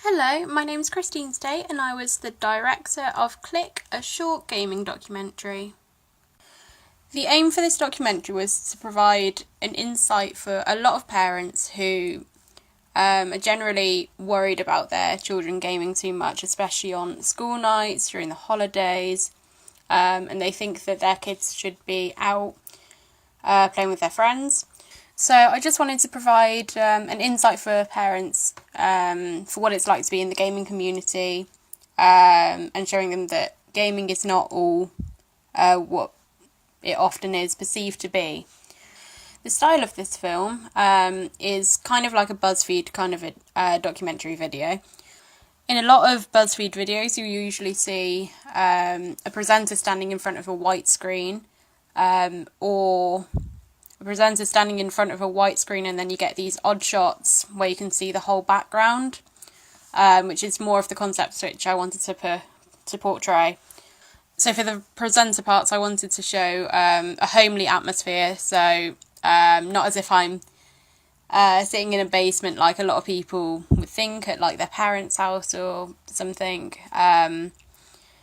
Hello, my name is Christine State and I was the director of Click, a short gaming documentary. The aim for this documentary was to provide an insight for a lot of parents who are generally worried about their children gaming too much, especially on school nights, during the holidays, and they think that their kids should be out playing with their friends. So I just wanted to provide an insight for parents for what it's like to be in the gaming community and showing them that gaming is not all what it often is perceived to be. The style of this film is kind of like a BuzzFeed kind of a documentary video. In a lot of BuzzFeed videos, you usually see a presenter standing in front of a white screen or a presenter standing in front of a white screen, and then you get these odd shots where you can see the whole background, which is more of the concept which I wanted to portray. So for the presenter parts, I wanted to show a homely atmosphere, so not as if I'm sitting in a basement like a lot of people would think at like their parents' house or something,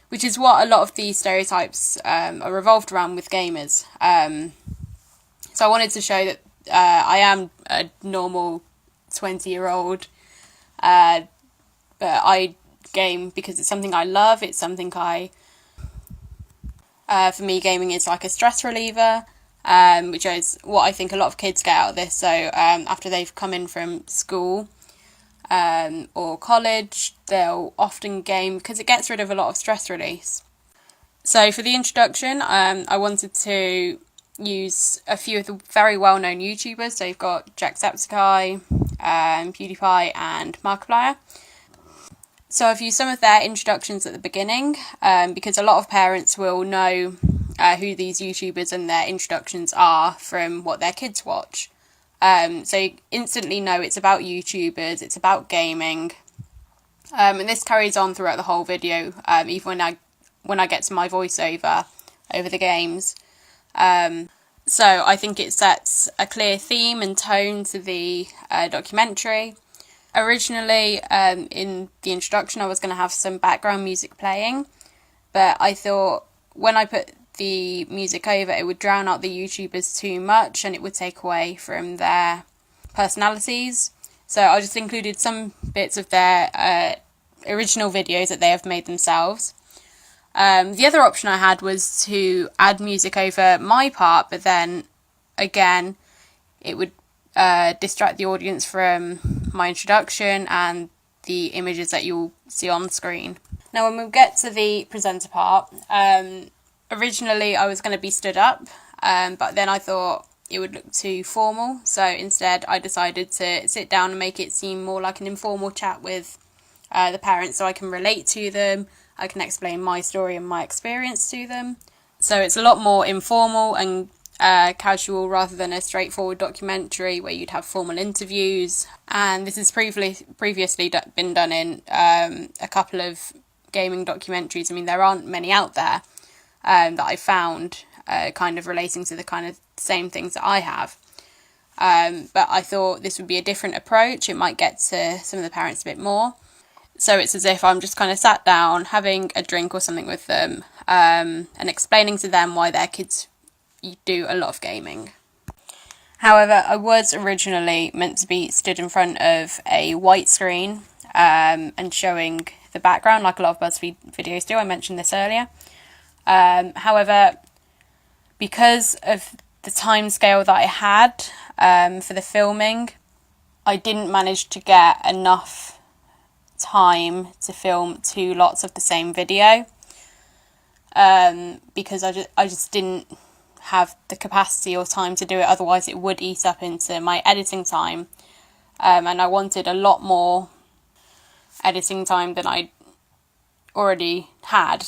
which is what a lot of these stereotypes are revolved around with gamers. So I wanted to show that I am a normal 20-year-old, but I game because it's something I love. It's something for me, gaming is like a stress reliever, which is what I think a lot of kids get out of this. So after they've come in from school or college, they'll often game because it gets rid of a lot of stress release. So for the introduction, I wanted to use a few of the very well-known YouTubers. So you've got Jacksepticeye, PewDiePie and Markiplier. So I've used some of their introductions at the beginning because a lot of parents will know who these YouTubers and their introductions are from what their kids watch. So you instantly know it's about YouTubers, it's about gaming, and this carries on throughout the whole video, even when I get to my voiceover over the games. So I think it sets a clear theme and tone to the documentary. Originally, in the introduction, I was going to have some background music playing, but I thought when I put the music over, it would drown out the YouTubers too much and it would take away from their personalities. So I just included some bits of their original videos that they have made themselves. The other option I had was to add music over my part, but then again it would distract the audience from my introduction and the images that you'll see on screen. Now when we get to the presenter part, originally I was going to be stood up, but then I thought it would look too formal, so instead I decided to sit down and make it seem more like an informal chat with the parents, so I can relate to them. I can explain my story and my experience to them. So it's a lot more informal and casual rather than a straightforward documentary where you'd have formal interviews. And this has previously been done in a couple of gaming documentaries. I mean, there aren't many out there that I found kind of relating to the kind of same things that I have. But I thought this would be a different approach. It might get to some of the parents a bit more. So it's as if I'm just kind of sat down, having a drink or something with them, and explaining to them why their kids do a lot of gaming. However, I was originally meant to be stood in front of a white screen and showing the background like a lot of BuzzFeed videos do. I mentioned this earlier. However, because of the time scale that I had for the filming, I didn't manage to get enough time to film 2 lots of the same video because I just didn't have the capacity or time to do it. Otherwise it would eat up into my editing time, and I wanted a lot more editing time than I already had.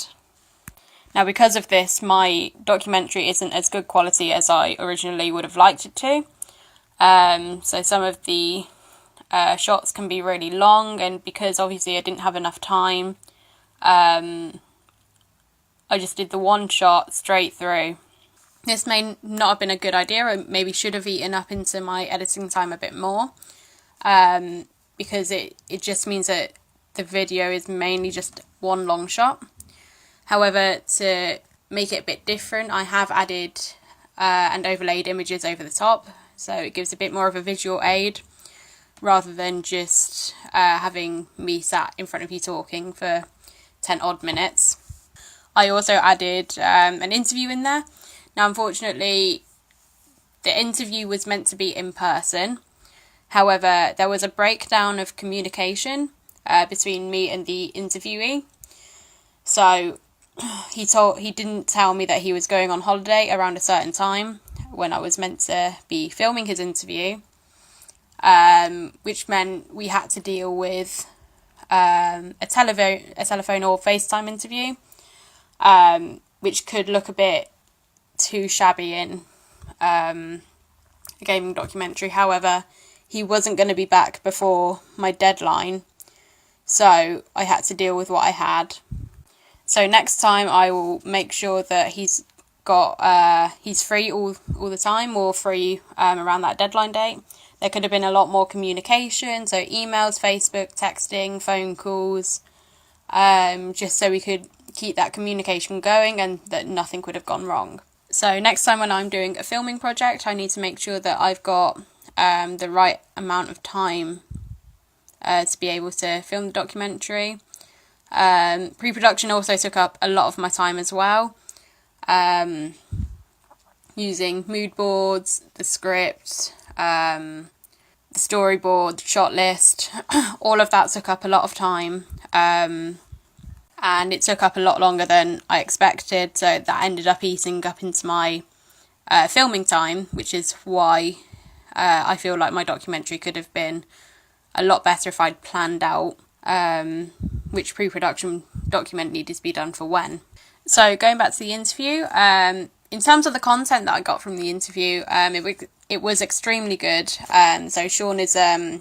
Now because of this, my documentary isn't as good quality as I originally would have liked it to, so some of the shots can be really long, and because obviously I didn't have enough time, I just did the one shot straight through. This may not have been a good idea. I maybe should have eaten up into my editing time a bit more, because it just means that the video is mainly just one long shot. However, to make it a bit different, I have added and overlaid images over the top, so it gives a bit more of a visual aid rather than just having me sat in front of you talking for 10 odd minutes. I also added an interview in there. Now, unfortunately, the interview was meant to be in person. However, there was a breakdown of communication between me and the interviewee. So he didn't tell me that he was going on holiday around a certain time when I was meant to be filming his interview, which meant we had to deal with a telephone or FaceTime interview, which could look a bit too shabby in a gaming documentary. However, he wasn't going to be back before my deadline, so I had to deal with what I had. So next time I will make sure that he's free all the time, or free around that deadline date. There could have been a lot more communication, so emails, Facebook, texting, phone calls, just so we could keep that communication going and that nothing would have gone wrong. So next time when I'm doing a filming project, I need to make sure that I've got the right amount of time to be able to film the documentary. Pre-production also took up a lot of my time as well, using mood boards, the script, the storyboard, the shot list. All of that took up a lot of time, and it took up a lot longer than I expected, so that ended up eating up into my filming time, which is why I feel like my documentary could have been a lot better if I'd planned out which pre-production document needed to be done for when. So going back to the interview, in terms of the content that I got from the interview, it was extremely good. So Sean is a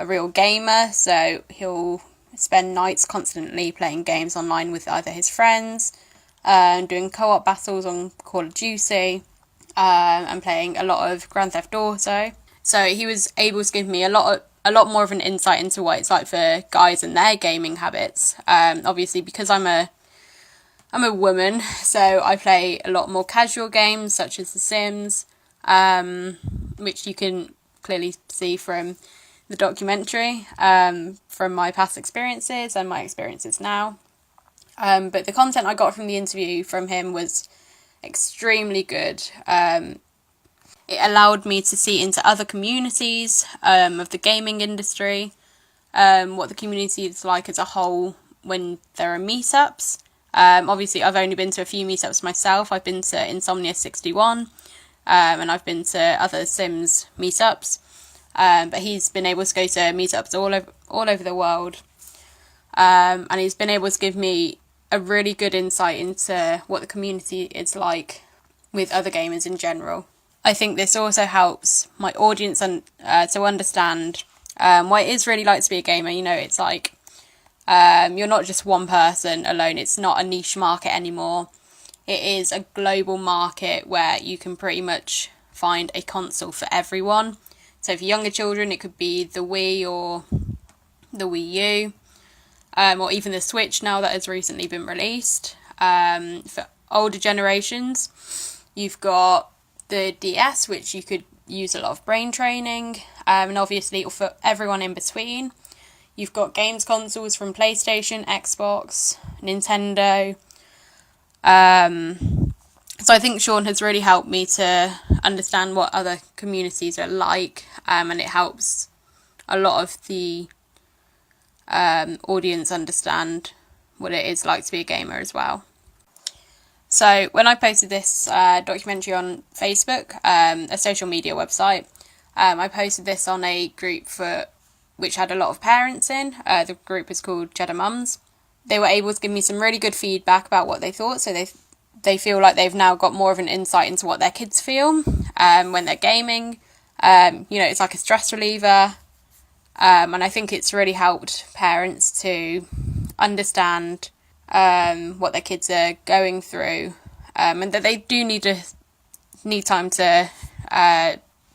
real gamer, so he'll spend nights constantly playing games online with either his friends, doing co-op battles on Call of Duty, and playing a lot of Grand Theft Auto. So he was able to give me a lot more of an insight into what it's like for guys and their gaming habits. Obviously, because I'm a woman, so I play a lot more casual games such as The Sims, which you can clearly see from the documentary, from my past experiences and my experiences now. But the content I got from the interview from him was extremely good. It allowed me to see into other communities of the gaming industry, what the community is like as a whole when there are meetups. Obviously, I've only been to a few meetups myself. I've been to Insomnia 61, and I've been to other Sims meetups. But he's been able to go to meetups all over the world, and he's been able to give me a really good insight into what the community is like with other gamers in general. I think this also helps my audience to understand what it is really like to be a gamer. You know, it's like you're not just one person alone. It's not a niche market anymore. It is a global market where you can pretty much find a console for everyone. So for younger children, it could be the Wii or the Wii U, or even the Switch now that has recently been released. For older generations, you've got the DS, which you could use a lot of brain training, and obviously for everyone in between, you've got games consoles from PlayStation, Xbox, Nintendo. So I think Sean has really helped me to understand what other communities are like, and it helps a lot of the audience understand what it is like to be a gamer as well. So when I posted this documentary on Facebook, a social media website, I posted this on a group which had a lot of parents in. The group is called Cheddar Mums. They were able to give me some really good feedback about what they thought, so they feel like they've now got more of an insight into what their kids feel when they're gaming. It's like a stress reliever, and I think it's really helped parents to understand what their kids are going through, and that they do need time to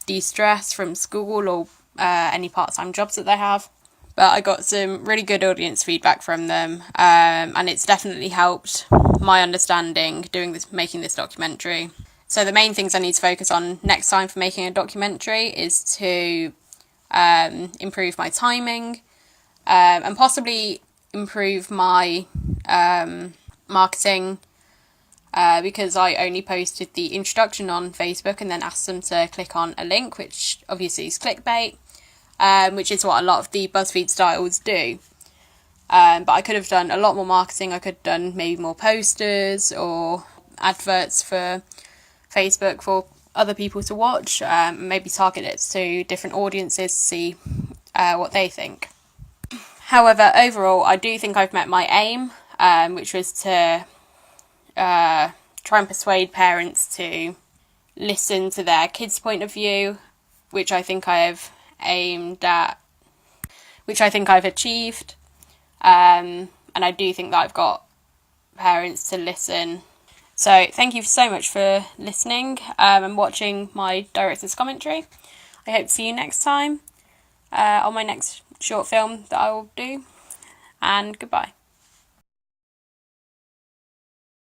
de-stress from school or any part-time jobs that they have. but I got some really good audience feedback from them, and it's definitely helped my understanding making this documentary. So the main things I need to focus on next time for making a documentary is to improve my timing, and possibly improve my marketing, because I only posted the introduction on Facebook and then asked them to click on a link, which obviously is clickbait, which is what a lot of the BuzzFeed styles do. But I could have done a lot more marketing. I could have done maybe more posters or adverts for Facebook for other people to watch, maybe target it to different audiences to see what they think. However, overall, I do think I've met my aim, which was to try and persuade parents to listen to their kids' point of view, which I think I have achieved, and I do think that I've got parents to listen. So thank you so much for listening and watching my director's commentary. I hope to see you next time on my next short film that I will do, and goodbye.